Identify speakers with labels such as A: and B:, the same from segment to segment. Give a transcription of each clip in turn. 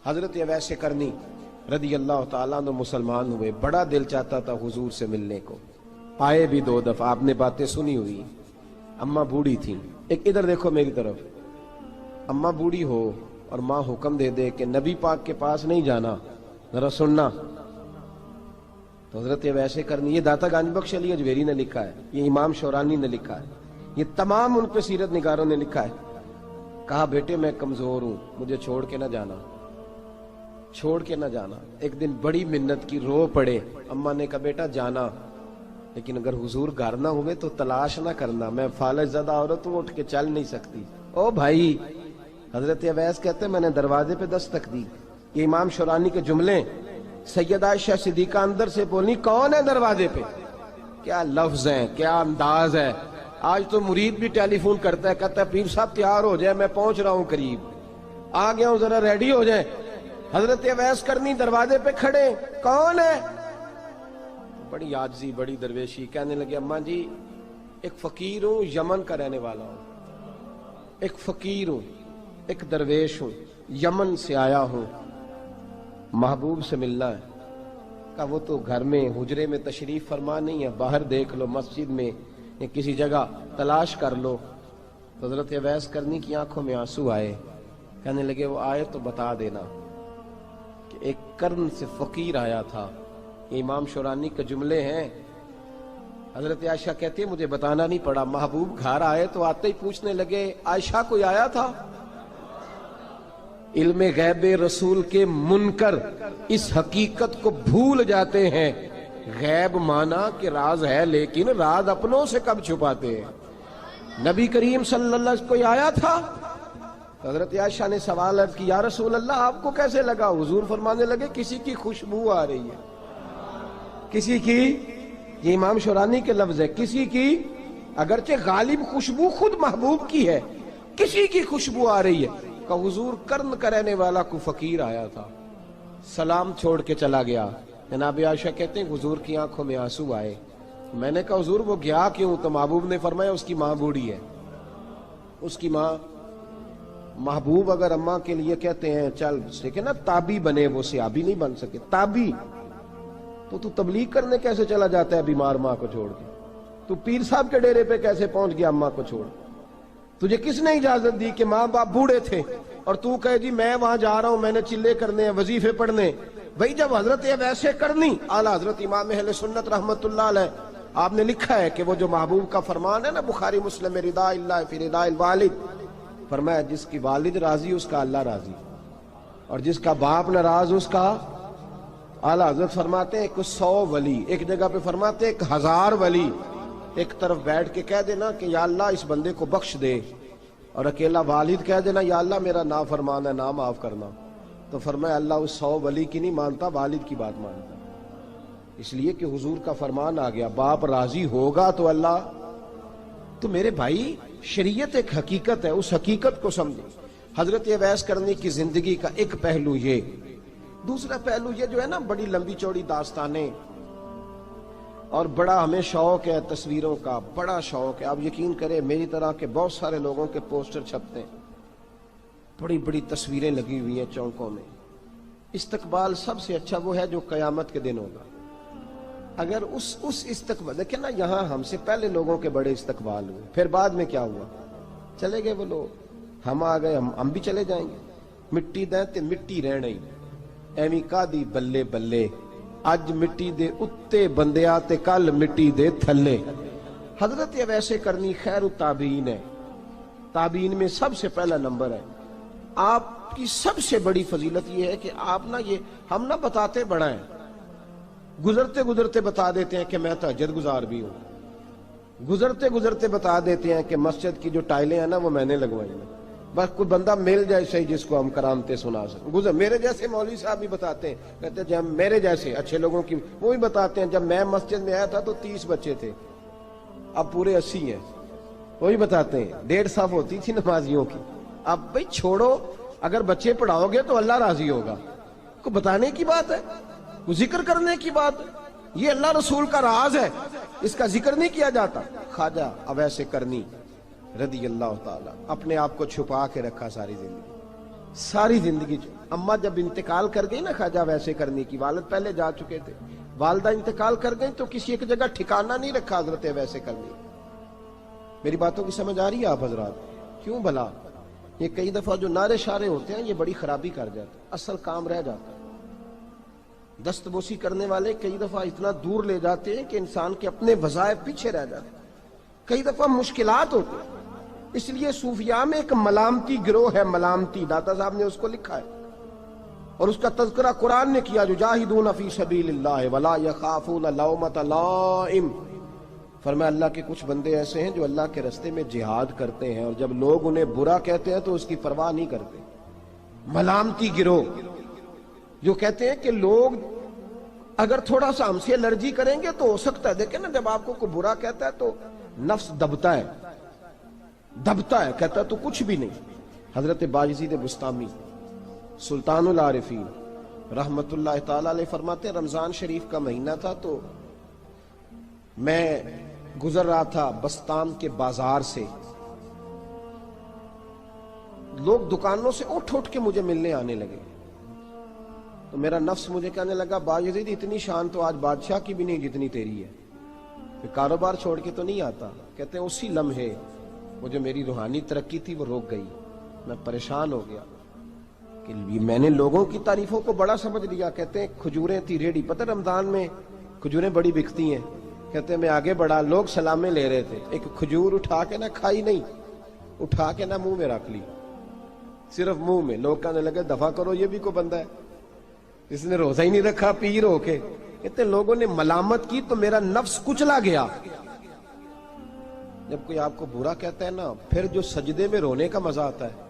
A: حضرت اویس کرنی رضی اللہ تعالیٰ عنہ مسلمان ہوئے، بڑا دل چاہتا تھا حضور سے ملنے کو، آئے بھی 2 دفعہ، آپ نے باتیں سنی ہوئی، اماں بوڑھی تھیں۔ ایک ادھر دیکھو میری طرف، اماں بوڑھی ہو اور ماں حکم دے دے کہ نبی پاک کے پاس نہیں جانا، ذرا سننا، تو حضرت اویس کرنی، یہ داتا گنج بخش علی اجویری نے لکھا ہے، یہ امام شورانی نے لکھا ہے، یہ تمام ان پہ سیرت نگاروں نے لکھا ہے، کہا بیٹے میں کمزور ہوں، مجھے چھوڑ کے نہ جانا، چھوڑ کے نہ جانا۔ ایک دن بڑی منت کی، رو پڑے، اماں نے کہا بیٹا جانا، لیکن اگر حضور گھر نہ ہوئے تو تلاش نہ کرنا، میں فالج زدہ عورت ہوں، اٹھ کے چل نہیں سکتی۔ او بھائی، حضرت اویس کہتے ہیں میں نے دروازے پہ دستک دی، یہ امام شورانی کے جملے، سیدہ عائشہ صدیقہ اندر سے بولنی کون ہے دروازے پہ؟ کیا لفظ ہیں، کیا انداز ہے۔ آج تو مرید بھی ٹیلی فون کرتا ہے، کہتا ہے پیر صاحب تیار ہو جائے، میں پہنچ رہا ہوں، قریب آ گیا ہوں، ذرا ریڈی ہو جائیں۔ حضرت اویس کرنی دروازے پہ کھڑے، کون ہے؟ بڑی عاجزی، بڑی درویشی، کہنے لگے اماں جی ایک فقیر ہوں، یمن کا رہنے والا ہوں، ایک فقیر ہوں، ایک درویش ہوں، یمن سے آیا ہوں، محبوب سے ملنا ہے۔ کہا وہ تو گھر میں حجرے میں تشریف فرما نہیں ہے، باہر دیکھ لو، مسجد میں یا کسی جگہ تلاش کر لو۔ تو حضرت اویس کرنی کی آنکھوں میں آنسو آئے، کہنے لگے وہ آئے تو بتا دینا کہ ایک قرن سے فقیر آیا تھا۔ یہ امام شورانی کے جملے ہیں۔ حضرت عائشہ کہتی ہے مجھے بتانا نہیں پڑا، محبوب گھر آئے تو آتے ہی پوچھنے لگے عائشہ کوئی آیا تھا؟ علم غیب رسول کے منکر اس حقیقت کو بھول جاتے ہیں، غیب مانا کہ راز ہے لیکن راز اپنوں سے کب چھپاتے ہیں۔ نبی کریم صلی اللہ علیہ وسلم کوئی آیا تھا؟ حضرت عائشہ نے سوال عرض کی یا رسول اللہ آپ کو کیسے لگا؟ حضور فرمانے لگے کسی کی خوشبو آ رہی ہے، کسی کی، یہ امام شورانی کے لفظ ہے، کسی کی، اگرچہ غالب خوشبو خود محبوب کی ہے، کسی کی خوشبو آ رہی ہے۔ کہ حضور قرن کا رہنے والا کو فقیر آیا تھا، سلام چھوڑ کے چلا گیا۔ جناب عائشہ کہتے ہیں حضور کی آنکھوں میں آنسو آئے۔ میں نے کہا حضور وہ گیا کیوں؟ تو محبوب نے فرمایا اس کی ماں بوڑھی ہے، اس کی ماں۔ محبوب اگر اماں کے لیے کہتے ہیں چل دیکھیں نا تابی بنے، وہ صحابی نہیں بن سکے، تابی، تو تبلیغ کرنے کیسے چلا جاتا ہے بیمار ماں کو چھوڑ کے؟ تو پیر صاحب کے ڈیرے پہ کیسے پہنچ گیا اماں کو چھوڑ؟ تجھے کس نے اجازت دی کہ ماں باپ بوڑھے تھے اور تو کہے جی میں وہاں جا رہا ہوں، میں نے چلے کرنے ہیں، وظیفے پڑھنے؟ بھئی جب حضرت اویس کرنی اعلیٰ حضرت امام اہل سنت رحمت اللہ علیہ، آپ نے لکھا ہے کہ وہ جو محبوب کا فرمان ہے نا بخاری مسلم میں، رضا اللہ فی رضا الوالد، فرمایا جس کی والد راضی اس کا اللہ راضی، اور جس کا باپ ناراض اس کا اعلیٰ حضرت فرماتے ہیں 100 ولی، ایک جگہ پہ فرماتے ہیں 1000 ولی ایک طرف بیٹھ کے کہہ دینا کہ یا اللہ اس بندے کو بخش دے، اور اکیلا والد کہہ دینا یا اللہ میرا نافرمان ہے، نہ معاف کرنا، تو فرمایا اللہ اس 100 ولی کی نہیں مانتا، والد کی بات مانتا، اس لیے کہ حضور کا فرمان آ گیا باپ راضی ہوگا تو اللہ۔ تو میرے بھائی شریعت ایک حقیقت ہے، اس حقیقت کو سمجھیں۔ حضرت اویس کرنی کی زندگی کا ایک پہلو یہ، دوسرا پہلو یہ جو ہے نا بڑی لمبی چوڑی داستانیں، اور بڑا ہمیں شوق ہے تصویروں کا، بڑا شوق ہے۔ آپ یقین کریں میری طرح کے بہت سارے لوگوں کے پوسٹر چھپتے ہیں، بڑی بڑی تصویریں لگی ہوئی ہیں چوکوں میں۔ استقبال سب سے اچھا وہ ہے جو قیامت کے دن ہوگا۔ اگر اس استقبال، دیکھیں نا یہاں ہم سے پہلے لوگوں کے بڑے استقبال ہوئے، پھر بعد میں کیا ہوا؟ چلے گئے وہ لوگ، ہم آ گئے، ہم بھی چلے جائیں گے۔ مٹی دیں تے مٹی رہنا ہی، ایویں کا دی بلے بلے، اج مٹی دے اتے بندیا تے کل مٹی دے تھلے۔ حضرت اویس کرنی خیر التابعین ہے، تابعین میں سب سے پہلا نمبر ہے۔ آپ کی سب سے بڑی فضیلت یہ ہے کہ آپ نا، یہ ہم نہ بتاتے بڑا ہیں، گزرتے گزرتے بتا دیتے ہیں کہ میں تہجد گزار بھی ہوں، گزرتے گزرتے بتا دیتے ہیں کہ مسجد کی جو ٹائلیں ہیں نا وہ میں نے لگوائی ہیں، بس کوئی بندہ مل جائے صحیح جس کو ہم کرامتیں سنا سکیں۔ میرے جیسے مولوی صاحب بھی بتاتے ہیں، کہتے ہیں جب میرے جیسے اچھے لوگوں کی وہ بھی بتاتے ہیں جب میں مسجد میں آیا تھا تو 30 بچے تھے، اب پورے 80 ہیں، وہی بتاتے ہیں 1.5 صف ہوتی تھی نمازیوں کی۔ اب بھئی چھوڑو، اگر بچے پڑھاؤ گے تو اللہ راضی ہوگا، کو بتانے کی بات ہے، کو ذکر کرنے کی بات ہے، یہ اللہ رسول کا راز ہے، اس کا ذکر نہیں کیا جاتا۔ خواجہ اویس کرنی رضی اللہ تعالیٰ اپنے آپ کو چھپا کے رکھا ساری زندگی، ساری زندگی اماں جب انتقال کر گئی نا خواجہ ویسے کرنے کی، والد پہلے جا چکے تھے، والدہ انتقال کر گئی تو کسی ایک جگہ ٹھکانہ نہیں رکھا حضرت ویسے کرنے۔ میری باتوں کی سمجھ آ رہی ہے آپ حضرات؟ کیوں بھلا یہ کئی دفعہ جو نعرے شارے ہوتے ہیں یہ بڑی خرابی کر جاتے ہیں، اصل کام رہ جاتا ہے۔ دست بوسی کرنے والے کئی دفعہ اتنا دور لے جاتے ہیں کہ انسان کے اپنے وظائف پیچھے رہ جاتے ہیں، کئی دفعہ مشکلات ہوتے ہیں۔ اس لیے صوفیاء میں ایک ملامتی گروہ ہے، ملامتی، داتا صاحب نے اس کو لکھا ہے اور اس کا تذکرہ قرآن نے کیا، یجاہدون فی سبیل اللہ ولا یخافون لومۃ لائم۔ فرمایا اللہ کے کچھ بندے ایسے ہیں جو اللہ کے راستے میں جہاد کرتے ہیں اور جب لوگ انہیں برا کہتے ہیں تو اس کی پرواہ نہیں کرتے۔ ملامتی گروہ جو کہتے ہیں کہ لوگ اگر تھوڑا سا ہم سے الرجی کریں گے تو ہو سکتا ہے، دیکھیں نا جب آپ کو کوئی برا کہتا ہے تو نفس دبتا ہے، کہتا ہے تو کچھ بھی نہیں۔ حضرت بایزید بسطامی سلطان العارفین رحمت اللہ تعالی علیہ فرماتے ہیں رمضان شریف کا مہینہ تھا تو میں گزر رہا تھا بستان کے بازار سے، لوگ دکانوں سے اٹھ کے مجھے ملنے آنے لگے تو میرا نفس مجھے کہنے لگا بایزید اتنی شان تو آج بادشاہ کی بھی نہیں جتنی تیری ہے، پھر کاروبار چھوڑ کے تو نہیں آتا۔ کہتے ہیں اسی لمحے وہ جو میری روحانی ترقی تھی وہ رک گئی، میں پریشان ہو گیا کہ میں نے لوگوں کی تعریفوں کو بڑا سمجھ لیا۔ کہتے ہیں کھجوریں تھی ریڈی، پتہ رمضان میں کھجوریں بڑی بکتی ہیں، کہتے ہیں میں آگے بڑھا، لوگ سلامیں لے رہے تھے، ایک کھجور اٹھا کے نہ کھائی نہیں، اٹھا کے نہ منہ میں رکھ لی، صرف منہ میں۔ لوگ کہنے لگے دفع کرو یہ بھی کوئی بندہ ہے، اس نے روزہ ہی نہیں رکھا پیر ہو کے۔ کہتے ہیں لوگوں نے ملامت کی تو میرا نفس کچلا گیا۔ جب کوئی آپ کو برا کہتا ہے نا، پھر جو سجدے میں رونے کا مزہ آتا ہے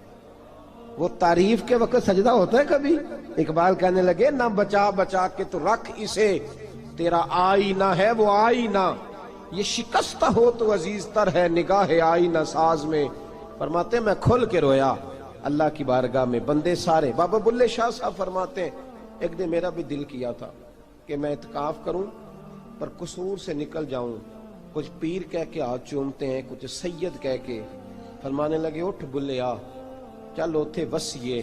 A: وہ تعریف کے وقت سجدہ ہوتا ہے کبھی؟ اقبال کہنے لگے نہ بچا بچا کے تو رکھ اسے، تیرا آئینہ ہے وہ آئینہ، یہ شکستہ ہو تو عزیز تر ہے نگاہ آئینہ ساز میں۔ فرماتے میں کھل کے رویا اللہ کی بارگاہ میں، بندے سارے۔ بابا بلے شاہ صاحب فرماتے ہیں ایک دن میرا بھی دل کیا تھا کہ میں اعتکاف کروں پر قصور سے نکل جاؤں، کچھ پیر کہہ کے ہاتھ چومتے ہیں، کچھ سید کہہ کے۔ فرمانے لگے اٹھ بلے آ، چل اوتھے وسیے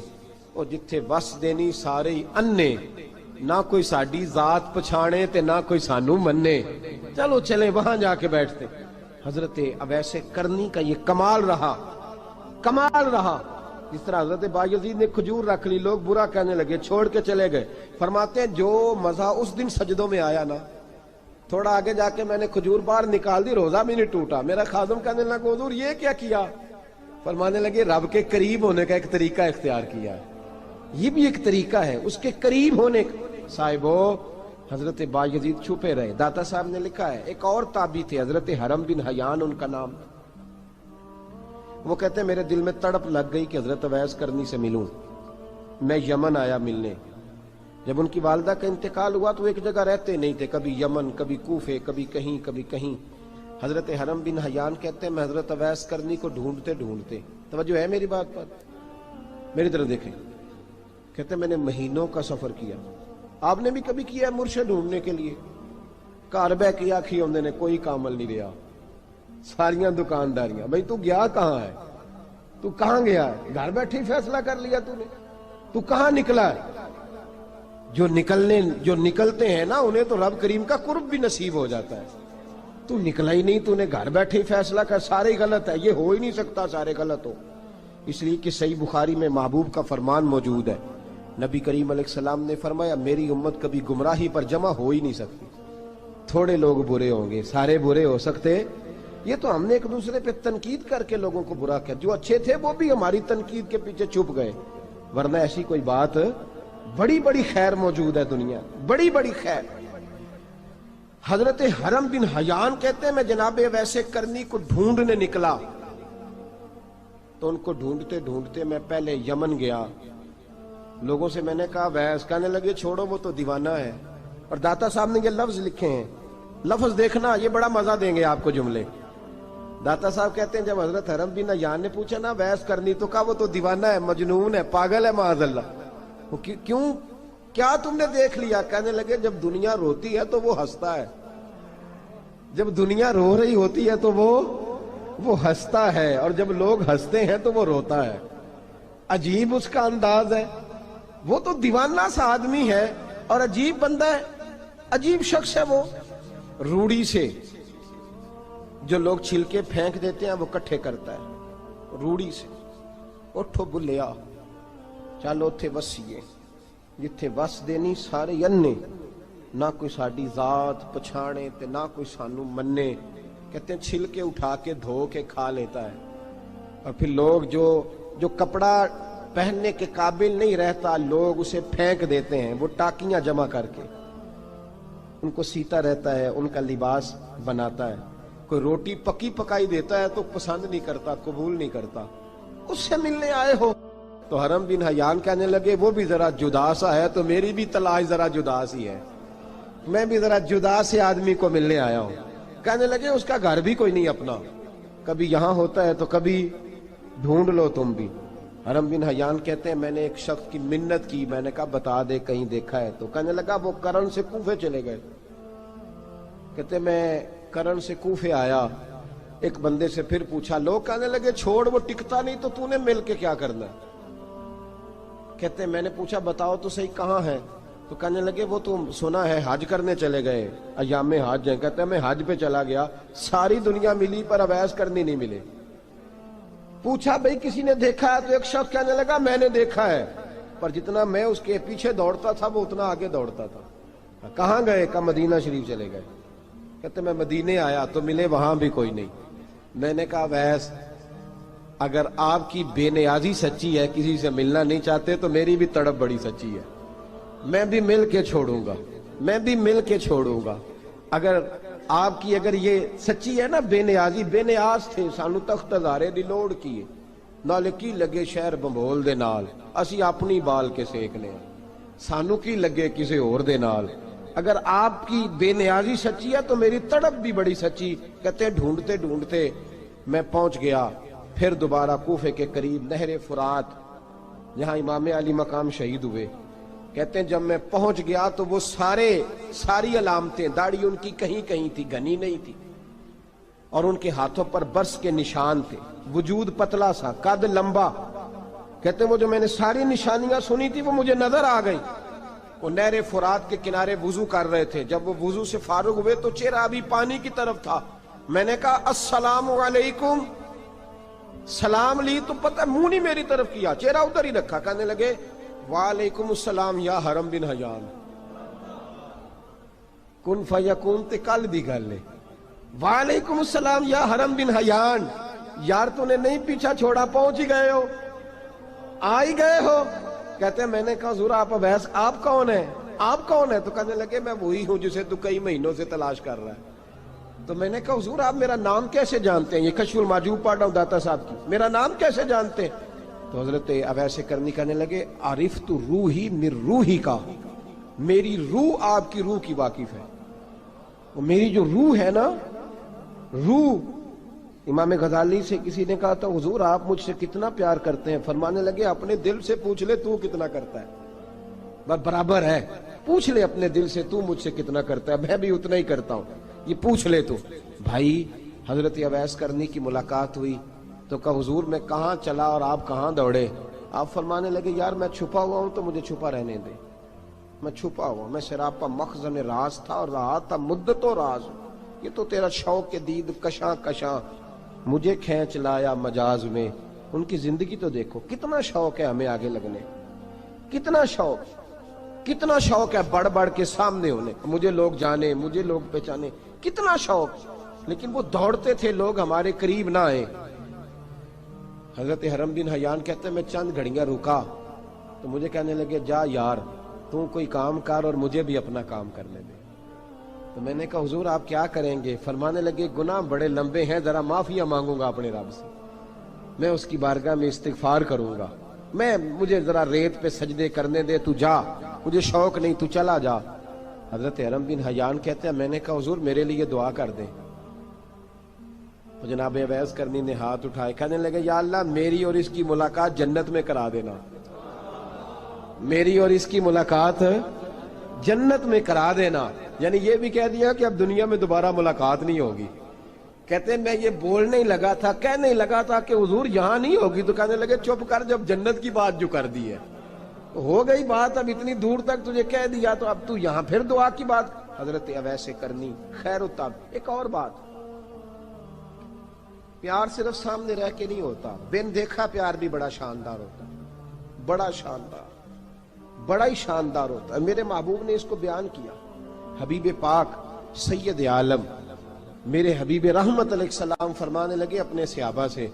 A: اور جتھے وس دینی سارے ہی انے، نہ کوئی ساڈی ذات پچھانے تے نہ کوئی سانو مننے، چلو چلیں وہاں جا کے بیٹھتے۔ حضرت اویس کرنی کا یہ کمال رہا، جس طرح حضرت بایزید نے کھجور رکھ لی، لوگ برا کہنے لگے، چھوڑ کے چلے گئے۔ فرماتے ہیں جو مزہ اس دن سجدوں میں آیا نا، تھوڑا آگے جا کے میں نے کھجور باہر نکال دی، روزہ بھی نہیں ٹوٹا۔ میرا خادم کہنے لگا حضور یہ کیا کیا؟ فرمانے لگے رب کے قریب ہونے کا ایک طریقہ اختیار کیا ہے، یہ بھی ایک طریقہ ہے اس کے قریب ہونے کا۔ صاحبو حضرت بایزید چھپے رہے۔ داتا صاحب نے لکھا ہے ایک اور تابعی تھے حضرت حرم بن حیان ان کا نام، وہ کہتے ہیں میرے دل میں تڑپ لگ گئی کہ حضرت اویس کرنی سے ملوں۔ میں یمن آیا ملنے، جب ان کی والدہ کا انتقال ہوا تو ایک جگہ رہتے نہیں تھے، کبھی یمن، کبھی کوفے، کبھی کہیں۔ حضرت حرم بن حیان کہتے ہیں میں حضرت اویس کرنی کو ڈھونڈتے، توجہ ہے میری بات پر، میری طرف دیکھیں، کہتے ہیں میں نے مہینوں کا سفر کیا۔ آپ نے بھی کبھی کیا ہے مرشد ڈھونڈنے کے لیے؟ گھر بہ کے آکھی ہوندے نے کوئی کامل نہیں رہا، ساریاں دکانداریاں، بھئی تو گیا کہاں ہے؟ تو کہاں گیا ہے؟ گھر بیٹھے ہی فیصلہ کر لیا تو نے، تو کہاں نکلا ہے؟ جو نکلتے ہیں نا انہیں تو رب کریم کا قرب بھی نصیب ہو جاتا ہے۔ تو نکلا ہی نہیں، تو نے گھر بیٹھے ہی فیصلہ کر، سارے غلط ہے، یہ ہو ہی نہیں سکتا سارے غلط ہو۔ اس لیے کہ صحیح بخاری میں محبوب کا فرمان موجود ہے، نبی کریم علیہ السلام نے فرمایا میری امت کبھی گمراہی پر جمع ہو ہی نہیں سکتی، تھوڑے لوگ برے ہوں گے، سارے برے ہو سکتے۔ یہ تو ہم نے ایک دوسرے پہ تنقید کر کے لوگوں کو برا کیا، جو اچھے تھے وہ بھی ہماری تنقید کے پیچھے چھپ گئے، ورنہ ایسی کوئی بات، بڑی خیر موجود ہے دنیا، بڑی خیر۔ حضرت حرم بن حیان کہتے ہیں میں جناب اویس کرنی کو ڈھونڈنے نکلا تو ان کو ڈھونڈتے میں پہلے یمن گیا، لوگوں سے میں نے کہا اویس، کہنے لگے چھوڑو وہ تو دیوانہ ہے۔ اور داتا صاحب نے یہ لفظ لکھے ہیں، لفظ دیکھنا یہ بڑا مزہ دیں گے آپ کو جملے۔ داتا صاحب کہتے ہیں جب حضرت حرم بن حیان نے پوچھا نا اویس کرنی، تو کہا وہ تو دیوانہ ہے، مجنون ہے، پاگل ہے معاذ اللہ۔ کیوں، کیا تم نے دیکھ لیا؟ کہنے لگے جب دنیا روتی ہے تو وہ ہنستا ہے، جب دنیا رو رہی ہوتی ہے تو وہ ہنستا ہے، اور جب لوگ ہنستے ہیں تو وہ روتا ہے۔ عجیب اس کا انداز ہے، وہ تو دیوانہ سا آدمی ہے اور عجیب بندہ ہے، عجیب شخص ہے وہ۔ روڑی سے جو لوگ چھلکے پھینک دیتے ہیں وہ کٹھے کرتا ہے، روڑی سے۔ اٹھو بلیا چلو اتھے وسیے جتھے وس دینی سارے ینے، نہ کوئی ساڈی ذات پچھانے تے نہ کوئی سانو منے۔ کہتے ہیں چھلکے اٹھا کے دھو کے کھا لیتا ہے، اور پھر لوگ جو کپڑا پہننے کے قابل نہیں رہتا لوگ اسے پھینک دیتے ہیں، وہ ٹاکیاں جمع کر کے ان کو سیتا رہتا ہے، ان کا لباس بناتا ہے۔ کوئی روٹی پکی پکائی دیتا ہے تو پسند نہیں کرتا، قبول نہیں کرتا، اس سے ملنے آئے ہو۔ تو حرم بن حیان کہنے لگے وہ بھی ذرا جدا سا ہے تو میری بھی تلاش ذرا جدا سی ہے، میں بھی ذرا جدا سے آدمی کو ملنے آیا ہوں۔ کہنے لگے اس کا گھر بھی کوئی نہیں اپنا، کبھی یہاں ہوتا ہے تو کبھی ڈھونڈ لو تم بھی۔ حرم بن حیان کہتے ہیں میں نے ایک شخص کی منت کی، میں نے کہا بتا دے کہیں دیکھا ہے تو۔ کہنے لگا وہ کرن سے کوفے چلے گئے۔ کہتے میں کرن سے کوفے آیا، ایک بندے سے پھر پوچھا، لوگ کہنے لگے چھوڑ وہ ٹکتا نہیں تو تو نے مل کے کیا کرنا ہے؟ کہتے میں نے پوچھا بتاؤ تو صحیح کہاں ہے؟ تو کہنے لگے وہ تو سنا ہے حج کرنے چلے گئے، ایام حج ہیں۔ کہتے ہیں میں حج پہ چلا گیا، ساری دنیا ملی پر اویس کرنی نہیں ملے۔ پوچھا بھئی کسی نے دیکھا ہے؟ تو ایک شخص کہنے لگا میں نے دیکھا ہے، پر جتنا میں اس کے پیچھے دوڑتا تھا وہ اتنا آگے دوڑتا تھا۔ کہاں گئے؟ کہ مدینہ شریف چلے گئے۔ کہتے میں مدینے آیا تو ملے وہاں بھی کوئی نہیں۔ میں نے کہا ویس اگر آپ کی بے نیازی سچی ہے، کسی سے ملنا نہیں چاہتے، تو میری بھی تڑپ بڑی سچی ہے، میں بھی مل کے چھوڑوں گا، میں بھی مل کے چھوڑوں گا۔ اگر آپ کی اگر یہ سچی ہے نا بے نیازی، بے نیاز تھے، سانو تخت ہزارے دی لوڑ کی نال کی لگے شہر بمبول دے نال، اسی اپنی بال کے سیکنے سانو کی لگے کسی اور دے نال۔ اگر آپ کی بے نیازی سچی ہے تو میری تڑپ بھی بڑی سچی۔ کہتے ہیں ڈھونڈتے ڈھونڈتے میں پہنچ گیا، پھر دوبارہ کوفے کے قریب نہر فرات جہاں امام علی مقام شہید ہوئے۔ کہتے ہیں جب میں پہنچ گیا تو وہ ساری علامتیں، داڑھی ان کی کہیں کہیں تھی، گھنی نہیں تھی، اور ان کے ہاتھوں پر برس کے نشان تھے، وجود پتلا سا، قد لمبا۔ کہتے ہیں وہ جو میں نے ساری نشانیاں سنی تھی وہ مجھے نظر آ گئی۔ وہ نہر فرات کے کنارے وضو کر رہے تھے، جب وہ وضو سے فارغ ہوئے تو چہرہ ابھی پانی کی طرف تھا۔ میں نے کہا السلام علیکم، سلام لی تو پتہ منہ نہیں میری طرف کیا، چہرہ ادھر ہی رکھا۔ کہنے لگے وعلیکم السلام یا حرم بن حیان، کن فیکون تے کل دی گل ہے۔ وعلیکم السلام یا حرم بن حیان، یار تو نے نہیں پیچھا چھوڑا، پہنچ ہی گئے ہو، آ ہی گئے ہو۔ کہتے ہیں میں نے کہا حضور آپ اویس، آپ کون ہیں؟ آپ کون ہیں؟ تو کہنے لگے میں وہی ہوں جسے تو کئی مہینوں سے تلاش کر رہا ہے۔ تو میں نے کہا حضور آپ میرا نام کیسے جانتے ہیں؟ یہ کشف المحجوب پڑھ رہا ہوں داتا صاحب کی، میرا نام کیسے جانتے ہیں؟ تو حضرت اویس کرنی کہنے لگے عرفت روحی من روحی کا، میری روح آپ کی روح کی واقف ہے۔ وہ میری جو روح ہے نا، روح۔ امام غزالی سے کسی نے کہا تھا حضور آپ مجھ سے کتنا پیار کرتے ہیں؟ فرمانے لگے اپنے دل سے پوچھ لے تو کتنا کرتا ہے، برابر ہے، پوچھ لے اپنے دل سے تو مجھ سے کتنا کرتا ہے، میں بھی اتنا ہی کرتا ہوں، یہ پوچھ لے تو۔ بھائی حضرت اویس کرنی کی ملاقات ہوئی تو کہا حضور میں کہاں چلا اور آپ کہاں دوڑے؟ آپ فرمانے لگے یار میں چھپا ہوا ہوں تو مجھے چھپا رہنے دے، میں چھپا ہوا، میں سراپا مخزن راز تھا اور رہا تھا مدت و راز۔ یہ تو تیرا شوق کے دید کشاں کشاں مجھے کھینچ لایا مجاز میں۔ ان کی زندگی تو دیکھو، کتنا شوق ہے ہمیں آگے لگنے، کتنا شوق ہے بڑھ بڑھ کے سامنے ہونے، مجھے لوگ جانے، مجھے لوگ پہچانے، کتنا شوق، لیکن وہ دوڑتے تھے لوگ ہمارے قریب نہ آئے۔ حضرت حرم بن حیان کہتے ہیں میں چند گھڑیاں رکا تو مجھے کہنے لگے جا یار تو کوئی کام کر اور مجھے بھی اپنا کام کرنے دے۔ تو میں نے کہا حضور آپ کیا کریں گے؟ فرمانے لگے گناہ بڑے لمبے ہیں، ذرا معافیاں مانگوں گا اپنے رب سے، میں اس کی بارگاہ میں استغفار کروں گا، مجھے ذرا ریت پہ سجدے کرنے دے، تو جا، مجھے شوق نہیں، تو چلا جا۔ حضرت حرم بن حیان کہتے ہیں میں نے کہا حضور میرے لیے دعا کر دیں۔ جناب اویس کرنی نے ہاتھ اٹھائے، کہنے لگے یا اللہ میری اور اس کی ملاقات جنت میں کرا دینا، میری اور اس کی ملاقات جنت میں کرا دینا۔ یعنی یہ بھی کہہ دیا کہ اب دنیا میں دوبارہ ملاقات نہیں ہوگی، کہتے ہیں میں یہ بولنے ہی لگا تھا، کہنے ہی لگا تھا کہ حضور یہاں نہیں ہوگی، تو کہنے لگے چپ کر، جب جنت کی بات جو کر دی ہے ہو گئی بات، اب اتنی دور تک تجھے کہہ دیا تو اب تو یہاں پھر دعا کی بات۔ حضرت اویس کرنی خیر التاب۔ ایک اور بات، پیار صرف سامنے رہ کے نہیں ہوتا، بن دیکھا پیار بھی بڑا شاندار ہوتا، بڑا شاندار، بڑا ہی شاندار ہوتا ہے۔ میرے محبوب نے اس کو بیان کیا، حبیب پاک سید عالم میرے حبیب رحمت علیہ السلام فرمانے لگے اپنے صحابہ سے،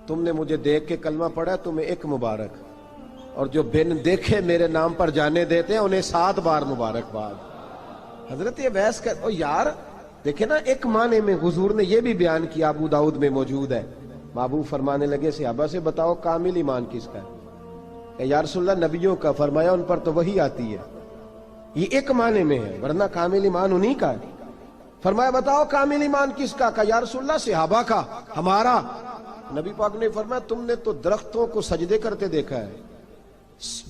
A: تم نے مجھے دیکھ کے کلمہ پڑھا، تمہیں ایک مبارک، اور جو بن دیکھے میرے نام پر جانے دیتے ہیں انہیں 7 بار مبارکباد۔ حضرت اویس کہ او یار دیکھیں نا، ایک معنی میں حضور نے یہ بھی بیان کیا، ابو داؤد میں موجود ہے۔ محبوب فرمانے لگے صحابہ سے، بتاؤ کامل ایمان کس کا ہے؟ کہ یا رسول اللہ نبیوں کا۔ فرمایا ان پر تو وہی آتی ہے، یہ ایک معنی میں ہے، ورنہ کامل ایمان انہی کا ہے۔ فرمایا بتاؤ کامل ایمان کس کا؟ کہ یا رسول اللہ صحابہ کا، ہمارا۔ نبی پاک نے فرمایا تم نے تو درختوں کو سجدے کرتے دیکھا ہے،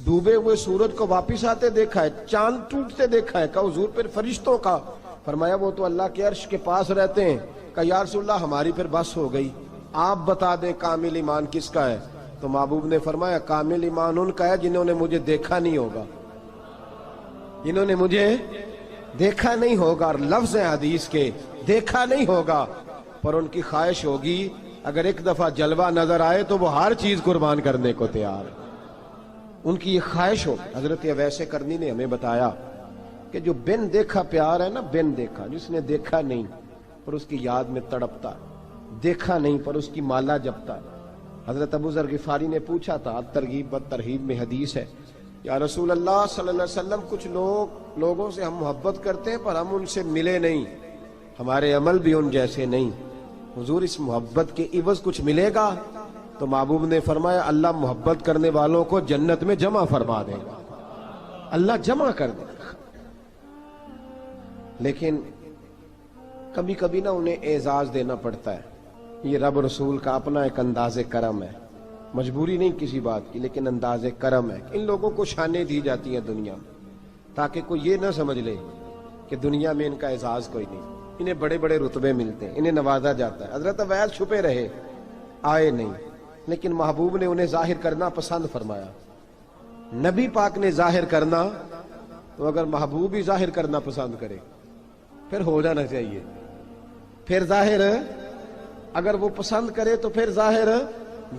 A: ڈوبے ہوئے سورج کو واپس آتے دیکھا ہے، چاند ٹوٹتے دیکھا ہے۔ کہ حضور پھر فرشتوں کا؟ فرمایا وہ تو اللہ کے عرش کے پاس رہتے ہیں۔ کہ یا رسول اللہ ہماری پھر بس ہو گئی، آپ بتا دیں کامل ایمان کس کا ہے؟ تو محبوب نے فرمایا کامل ایمان ان کا ہے جنہوں نے مجھے دیکھا نہیں ہوگا، جنہوں نے مجھے دیکھا نہیں ہوگا، اور لفظ ہیں حدیث کے، دیکھا نہیں ہوگا پر ان کی خواہش ہوگی اگر ایک دفعہ جلوہ نظر آئے تو وہ ہر چیز قربان کرنے کو تیار ہے، ان کی یہ خواہش ہو۔ حضرت اویس کرنی نے ہمیں بتایا کہ جو بن دیکھا پیار ہے نا، بن دیکھا، جس نے دیکھا نہیں پر اس کی یاد میں تڑپتا ہے، دیکھا نہیں پر اس کی مالا جپتا ہے۔ حضرت ابو ذر غفاری نے پوچھا تھا، ترغیب و ترہیب میں حدیث ہے، یا رسول اللہ صلی اللہ علیہ وسلم کچھ لوگوں سے ہم محبت کرتے ہیں پر ہم ان سے ملے نہیں، ہمارے عمل بھی ان جیسے نہیں، حضور اس محبت کے عوض کچھ ملے گا؟ تو محبوب نے فرمایا اللہ محبت کرنے والوں کو جنت میں جمع فرما دے گا، اللہ جمع کر دے گا۔ لیکن کبھی کبھی نا انہیں اعزاز دینا پڑتا ہے، یہ رب رسول کا اپنا ایک انداز کرم ہے، مجبوری نہیں کسی بات کی، لیکن انداز کرم ہے۔ ان لوگوں کو شانیں دی جاتی ہیں دنیا میں تاکہ کوئی یہ نہ سمجھ لے کہ دنیا میں ان کا اعزاز کوئی نہیں، انہیں بڑے بڑے رتبے ملتے ہیں، انہیں نوازا جاتا ہے۔ حضرت اویس چھپے رہے، آئے نہیں، لیکن محبوب نے انہیں ظاہر کرنا پسند فرمایا۔ نبی پاک نے ظاہر کرنا، تو اگر محبوب ہی ظاہر کرنا پسند کرے پھر ہو جانا چاہیے، پھر ظاہر اگر وہ پسند کرے تو پھر ظاہر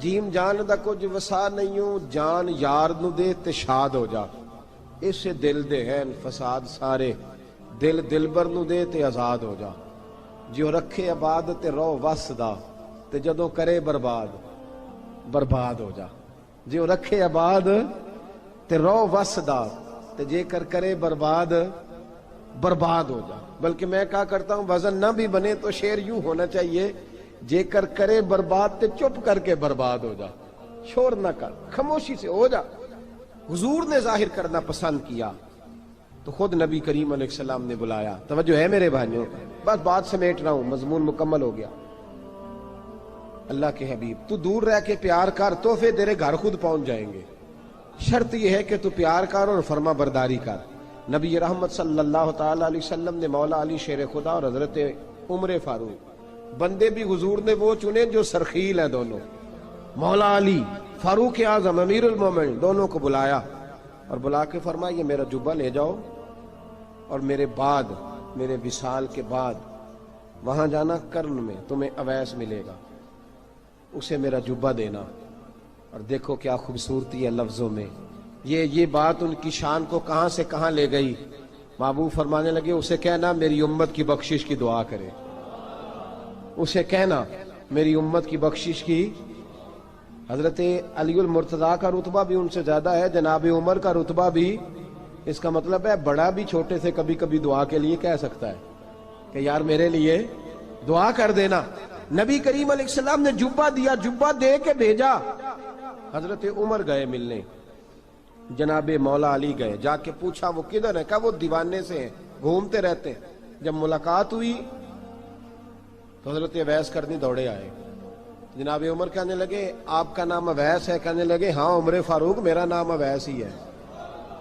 A: جیم جان دا کچھ وسا نہیں، جان یار نو دے تے شاد ہو جا، اس سے دل دے ہیں فساد سارے، دل دلبر نو دے تے آزاد ہو جا، جو رکھے آباد تے رو وس دا تے جدوں کرے برباد برباد ہو جا، جو رکھے آباد تے رو وس دا تے جے کر کرے برباد برباد ہو جا۔ بلکہ میں کہا کرتا ہوں وزن نہ بھی بنے تو شعر یوں ہونا چاہیے، جے کر کرے برباد تے چپ کر کے برباد ہو جا، شور نہ کر، خاموشی سے ہو جا۔ حضور نے ظاہر کرنا پسند کیا تو خود نبی کریم علیہ السلام نے بلایا۔ توجہ ہے میرے بھائیوں، بس بات سمیٹ رہا ہوں، مضمون مکمل ہو گیا۔ اللہ کے حبیب تو دور رہ کے پیار کر، تحفے تیرے گھر خود پہنچ جائیں گے، شرط یہ ہے کہ تو پیار کر اور فرما برداری کر۔ نبی رحمت صلی اللہ تعالی علیہ وسلم نے مولا علی شیر خدا اور حضرت عمر فاروق، بندے بھی حضور نے وہ چنے جو سرخیل ہیں دونوں، مولا علی فاروق اعظم امیر المومنین، دونوں کو بلایا اور بلا کے فرمایا یہ میرا جبہ لے جاؤ اور میرے بعد، میرے وصال کے بعد وہاں جانا کرن میں تمہیں اویس ملے گا، اسے میرا جبہ دینا۔ اور دیکھو کیا خوبصورتی ہے لفظوں میں، یہ بات ان کی شان کو کہاں سے کہاں لے گئی۔ محبوب فرمانے لگے اسے کہنا میری امت کی بخشش کی دعا کرے، اسے کہنا میری امت کی بخشش کی۔ حضرت علی المرتضیٰ کا رتبہ بھی ان سے زیادہ ہے، جناب عمر کا رتبہ بھی، اس کا مطلب ہے بڑا بھی چھوٹے سے کبھی کبھی دعا کے لیے کہہ سکتا ہے کہ یار میرے لیے دعا کر دینا۔ نبی کریم علیہ السلام نے جبہ دیا، جبہ دے کے بھیجا۔ حضرت عمر گئے ملنے، جناب مولا علی گئے، جا کے پوچھا وہ کدھر ہے؟ کہا وہ دیوانے سے ہیں، گھومتے رہتے ہیں۔ جب ملاقات ہوئی تو حضرت اویس کرنی دوڑے آئے، جناب عمر کہنے لگے آپ کا نام اویس ہے؟ کہنے لگے ہاں عمر فاروق میرا نام اویس ہی ہے۔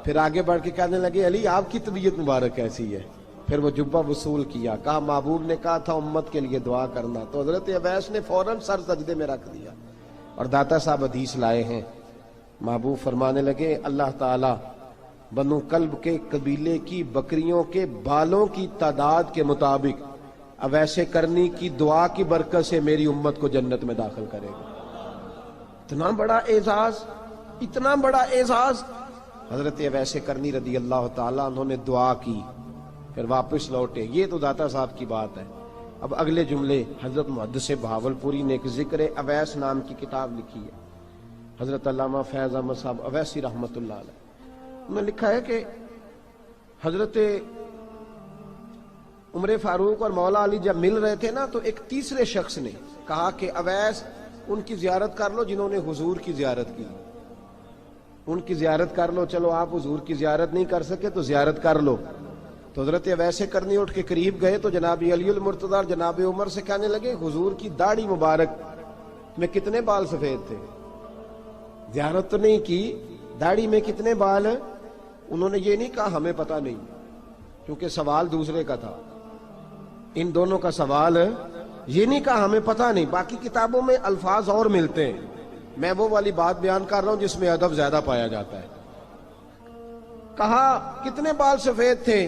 A: پھر آگے بڑھ کے کہنے لگے علی آپ کی طبیعت مبارک کیسی ہے؟ پھر وہ جبہ وصول کیا، کہا محبوب نے کہا تھا امت کے لیے دعا کرنا، تو حضرت اویس نے فوراً سر سجدے میں رکھ دیا اور داتا صاحب حدیث لائے ہیں۔ محبوب فرمانے لگے اللہ تعالی بنو کلب کے قبیلے کی بکریوں کے بالوں کی تعداد کے مطابق اویس کرنی کی دعا کی برکت سے میری امت کو جنت میں داخل کرے گا۔ اتنا بڑا اعزاز، اتنا بڑا اعزاز۔ حضرت اویس کرنی رضی اللہ تعالیٰ انہوں نے دعا کی، پھر واپس لوٹے۔ یہ تو داتا صاحب کی بات ہے۔ اب اگلے جملے حضرت محدث بہاولپوری نے ایک ذکر اویس نام کی کتاب لکھی ہے، حضرت علامہ فیض احمد صاحب اویسی رحمۃ اللہ علیہ۔ انہوں نے لکھا ہے کہ حضرت عمر فاروق اور مولا علی جب مل رہے تھے نا، تو ایک تیسرے شخص نے کہا کہ اویس ان کی زیارت کر لو جنہوں نے حضور کی زیارت کی، ان کی زیارت کر لو، چلو آپ حضور کی زیارت نہیں کر سکے تو زیارت کر لو۔ تو حضرت اویس کرنی اٹھ کے قریب گئے تو جناب علی المرتضیٰ اور جناب عمر سے کہنے لگے حضور کی داڑھی مبارک میں کتنے بال سفید تھے؟ زیارت تو نہیں کی، داڑھی میں کتنے بال ہیں؟ انہوں نے یہ نہیں کہا ہمیں پتہ نہیں، کیونکہ سوال دوسرے کا تھا، ان دونوں کا سوال یہ نہیں کہا ہمیں پتہ نہیں۔ باقی کتابوں میں الفاظ اور ملتے ہیں، میں وہ والی بات بیان کر رہا ہوں جس میں ادب زیادہ پایا جاتا ہے۔ کہا کتنے بال سفید تھے؟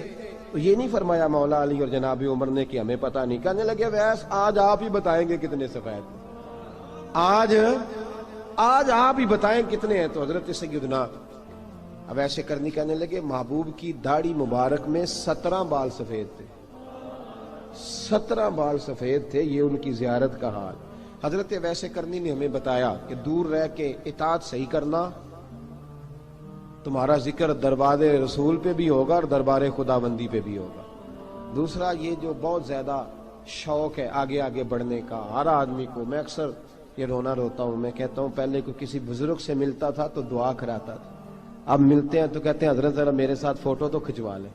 A: تو یہ نہیں فرمایا مولا علی اور جناب عمر نے کہ ہمیں پتہ نہیں۔ کہنے لگے ویس آج آپ ہی بتائیں گے کتنے سفید تھے، آج آپ ہی بتائیں کتنے ہیں۔ تو حضرت سیدنا اویس کرنی کہنے لگے محبوب کی داڑھی مبارک میں 17 بال سفید تھے، 17 بال سفید تھے، یہ ان کی زیارت کا حال۔ حضرت اویس کرنی نے ہمیں بتایا کہ دور رہ کے اطاعت صحیح کرنا، تمہارا ذکر دربار رسول پہ بھی ہوگا اور دربار خدا بندی پہ بھی ہوگا۔ دوسرا یہ جو بہت زیادہ شوق ہے آگے آگے بڑھنے کا ہر آدمی کو، میں اکثر یہ روتا ہوں، میں کہتا ہوں پہلے کوئی کسی بزرگ سے ملتا تھا تو دعا کراتا تھا، اب ملتے ہیں تو کہتے ہیں حضرت ذرا میرے ساتھ فوٹو تو کھنچوا لیں۔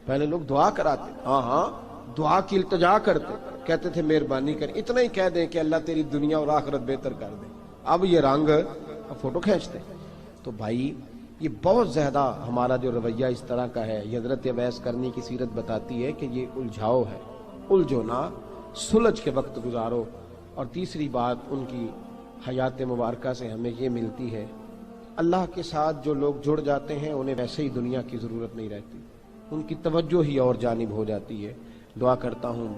A: پہلے لوگ دعا کراتے، ہاں دعا کی التجا کرتے، کہتے تھے مہربانی کر، اتنا ہی کہہ دیں کہ اللہ تیری دنیا اور آخرت بہتر کر دے، اب یہ رنگ اب فوٹو کھینچتے۔ تو بھائی یہ بہت زیادہ ہمارا جو رویہ اس طرح کا ہے، یہ حضرت اویس کرنی کی سیرت بتاتی ہے کہ یہ الجھاؤ ہے، الجھو نہ، سلجھ کے وقت گزارو۔ اور تیسری بات ان کی حیات مبارکہ سے ہمیں یہ ملتی ہے، اللہ کے ساتھ جو لوگ جڑ جاتے ہیں انہیں ویسے ہی دنیا کی ضرورت نہیں رہتی، ان کی توجہ ہی اور جانب ہو جاتی ہے۔ دعا کرتا ہوں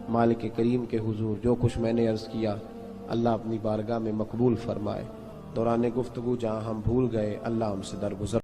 A: مالک کریم کے حضور جو کچھ میں نے عرض کیا اللہ اپنی بارگاہ میں مقبول فرمائے، دوران گفتگو جہاں ہم بھول گئے اللہ ہم سے درگزر